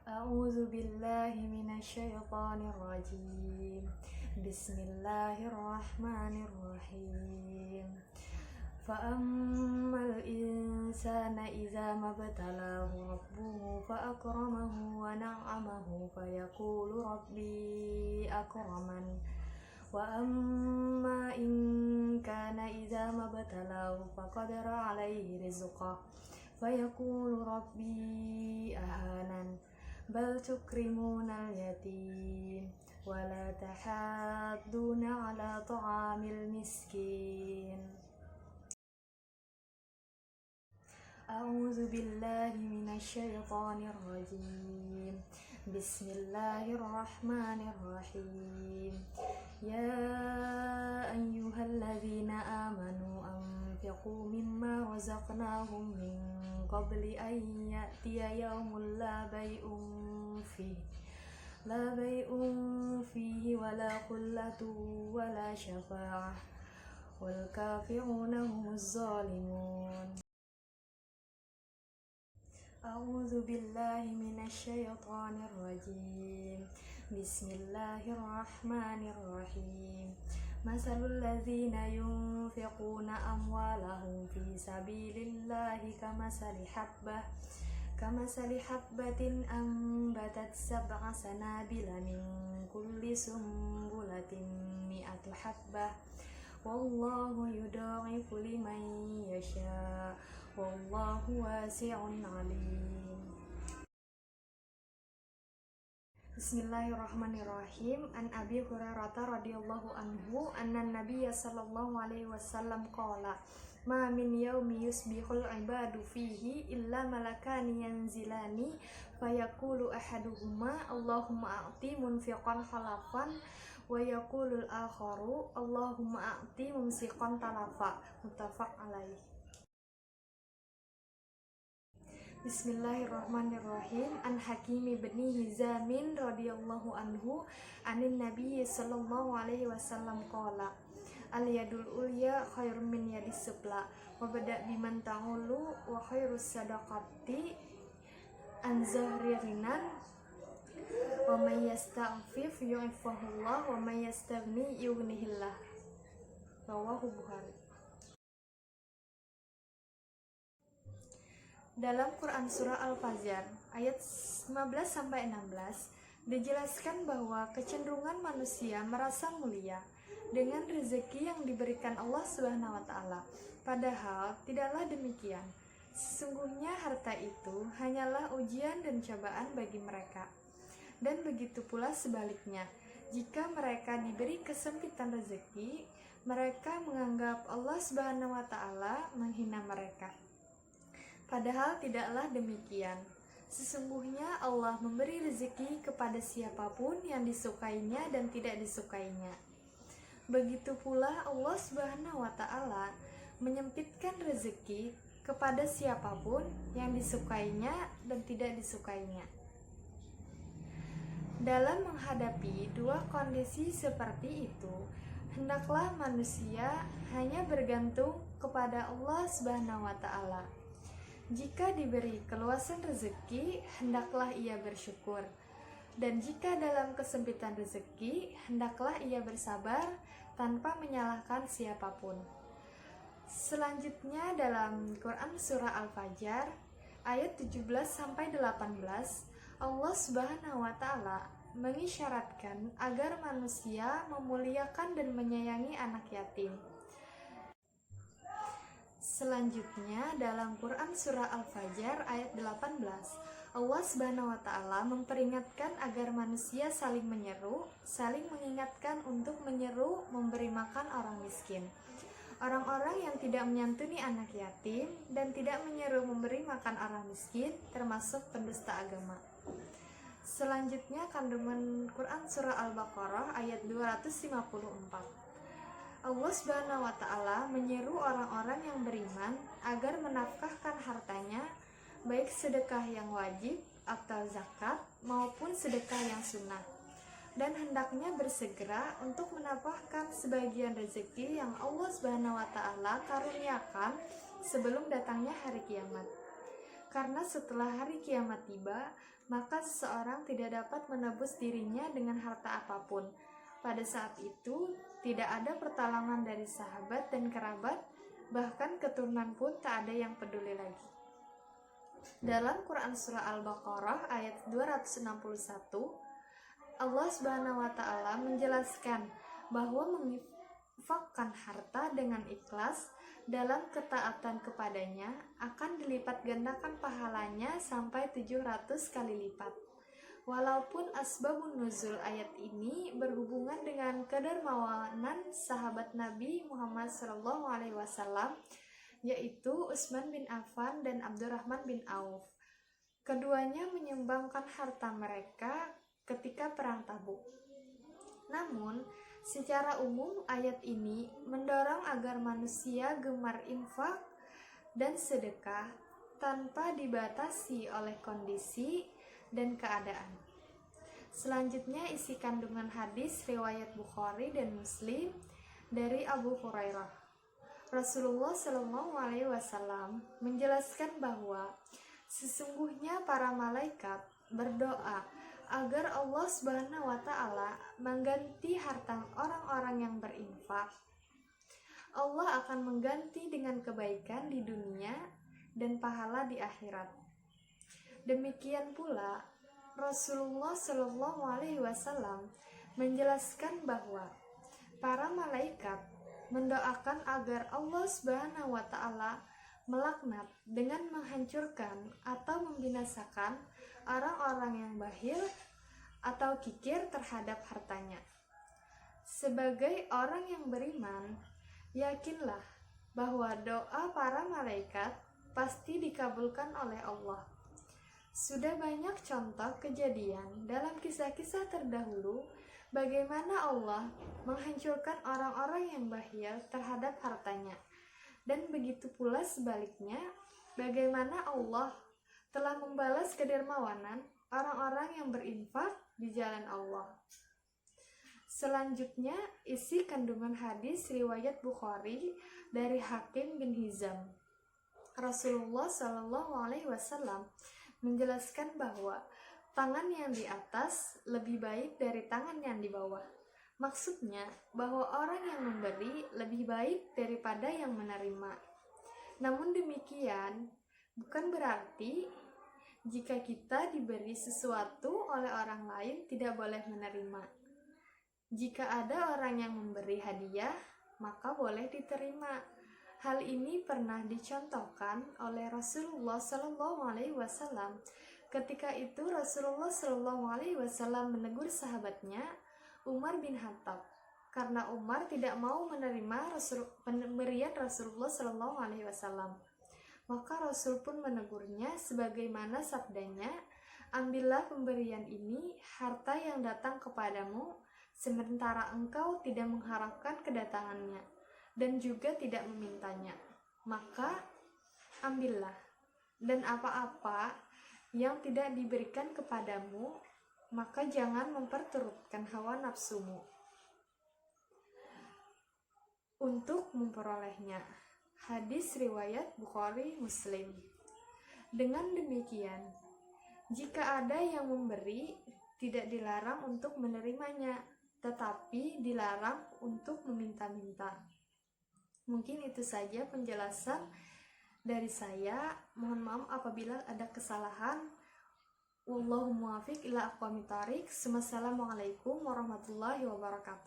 A'udzu billahi minasyaitonir rajim. Bismillahirrahmanirrahim. Fa'ammal insana idza mabtalahu rabbuhu fa'akramahu wa na'amahu fayaqulu rabbi akraman. Wa amma in kana idza mabtalahu faqadara 'alaihi rizqahu fayaqulu rabbi ahanan. Bal tukrimunal yatim wala tahadduna ala ta'amil miskin. A'udzu billahi minasyaitonir rajim. Bismillahirrahmanirrahim. Ya ayyuhalladzina amanu anfiqu mimma razaqnakum min qabli an ya'tiya yawmun la bay'un fihi wala khullatun wala syafa'ah wal kafiruna humuz zalimun. A'udzu billahi minasyaitonir rajim. Bismillahirrahmanirrahim. Masalul ladzina yunfiquna amwalahum fi sabilillahi kamasali habbatin ambatat sab'a sanabila min kulli sumbulatin mi'atu habbah wallahu yudha'ifu liman yasha wallahu wasi'un alim. Bismillahirrahmanirrahim. An Abi Hurairah radhiyallahu anhu anna Nabiyya sallallahu alaihi wasallam qala ma min yawmi yusbihul ibadu fihi illa malakani yanzilani fayaqulu ahaduhuma Allahumma a'ti munfiqan khalafan wa yaqulul akharu Allahumma a'ti mumsikan talafa. Muttafaq alaih. Bismillahirrahmanirrahim. An Hakim bin Hizamin radhiyallahu anhu anin Nabi sallallahu alaihi wasallam qala al yadul ulya khairum min yadis sufla wa bada biman ta'ulu wa khairus sadaqati an zahri ghinan wa may yasta'fif yu'ifahullah wa may yastaghni yughnihillah. Rawahu Bukhari. Dalam Quran Surah Al-Fajr ayat 15-16 dijelaskan bahwa kecenderungan manusia merasa mulia dengan rezeki yang diberikan Allah Subhanahu wa Ta'ala. Padahal tidaklah demikian. Sesungguhnya harta itu hanyalah ujian dan cobaan bagi mereka. Dan begitu pula sebaliknya, jika mereka diberi kesempitan rezeki, mereka menganggap Allah Subhanahu wa Ta'ala menghina mereka. Padahal tidaklah demikian. Sesungguhnya Allah memberi rezeki kepada siapapun yang disukainya dan tidak disukainya. Begitu pula Allah Subhanahu wa Ta'ala menyempitkan rezeki kepada siapapun yang disukainya dan tidak disukainya. Dalam menghadapi dua kondisi seperti itu, hendaklah manusia hanya bergantung kepada Allah Subhanahu wa Ta'ala. Jika diberi keluasan rezeki, hendaklah ia bersyukur. Dan jika dalam kesempitan rezeki, hendaklah ia bersabar tanpa menyalahkan siapapun. Selanjutnya dalam Quran Surah Al-Fajr ayat 17-18, Allah Subhanahu wa Ta'ala mengisyaratkan agar manusia memuliakan dan menyayangi anak yatim. Selanjutnya dalam Quran Surah Al-Fajr ayat 18, Allah Subhanahu wa Ta'ala memperingatkan agar manusia saling menyeru, saling mengingatkan untuk menyeru memberi makan orang miskin. Orang-orang yang tidak menyantuni anak yatim dan tidak menyeru memberi makan orang miskin termasuk pendusta agama. Selanjutnya kandungan Quran Surah Al-Baqarah ayat 254. Allah Subhanahu wa Ta'ala menyeru orang-orang yang beriman agar menafkahkan hartanya, baik sedekah yang wajib atau zakat maupun sedekah yang sunnah, dan hendaknya bersegera untuk menafkahkan sebagian rezeki yang Allah Subhanahu wa Ta'ala karuniakan sebelum datangnya hari kiamat. karena setelah hari kiamat tiba, maka seseorang tidak dapat menebus dirinya dengan harta apapun. Pada saat itu, tidak ada pertolongan dari sahabat dan kerabat, bahkan keturunan pun tak ada yang peduli lagi. Dalam Quran Surah Al-Baqarah ayat 261, Allah Subhanahu wa Ta'ala menjelaskan bahwa menginfakkan harta dengan ikhlas dalam ketaatan kepadanya akan dilipat gandakan pahalanya sampai 700 kali lipat. Walaupun asbabun nuzul ayat ini berhubungan dengan kedermawanan sahabat Nabi Muhammad SAW, yaitu Utsman bin Affan dan Abdurrahman bin Auf. Keduanya menyumbangkan harta mereka ketika perang Tabuk. Namun, secara umum ayat ini mendorong agar manusia gemar infak dan sedekah tanpa dibatasi oleh kondisi dan keadaan. Selanjutnya isi kandungan hadis riwayat Bukhari dan Muslim dari Abu Hurairah. Rasulullah SAW menjelaskan bahwa sesungguhnya para malaikat berdoa agar Allah Subhanahu wa Ta'ala mengganti harta orang-orang yang berinfak. Allah akan mengganti dengan kebaikan di dunia dan pahala di akhirat. Demikian pula Rasulullah SAW menjelaskan bahwa para malaikat mendoakan agar Allah Subhanahu wa Ta'ala melaknat dengan menghancurkan atau membinasakan orang-orang yang bakhil atau kikir terhadap hartanya. Sebagai orang yang beriman, yakinlah bahwa doa para malaikat pasti dikabulkan oleh Allah. Sudah banyak contoh kejadian dalam kisah-kisah terdahulu bagaimana Allah menghancurkan orang-orang yang bakhil terhadap hartanya. Dan begitu pula sebaliknya, bagaimana Allah telah membalas kedermawanan orang-orang yang berinfak di jalan Allah. Selanjutnya, isi kandungan hadis riwayat Bukhari dari Hakim bin Hizam. Rasulullah SAW menjelaskan bahwa tangan yang di atas lebih baik dari tangan yang di bawah. Maksudnya bahwa orang yang memberi lebih baik daripada yang menerima. Namun demikian bukan berarti jika kita diberi sesuatu oleh orang lain tidak boleh menerima. Jika ada orang yang memberi hadiah, maka boleh diterima. Hal ini pernah dicontohkan oleh Rasulullah SAW. Ketika itu Rasulullah SAW menegur sahabatnya Umar bin Khattab karena Umar tidak mau menerima pemberian Rasulullah SAW. Maka Rasul pun menegurnya sebagaimana sabdanya, ambillah pemberian ini, harta yang datang kepadamu, sementara engkau tidak mengharapkan kedatangannya dan juga tidak memintanya. Maka ambillah, dan apa-apa yang tidak diberikan kepadamu, maka jangan memperturutkan hawa nafsumu untuk memperolehnya. Hadis riwayat Bukhari Muslim. Dengan demikian, jika ada yang memberi, tidak dilarang untuk menerimanya, tetapi dilarang untuk meminta-minta. Mungkin itu saja penjelasan dari saya. Mohon maaf apabila ada kesalahan. Wallahu muwaffiq ila aqwamit thoriq. Wassalamualaikum warahmatullahi wabarakatuh.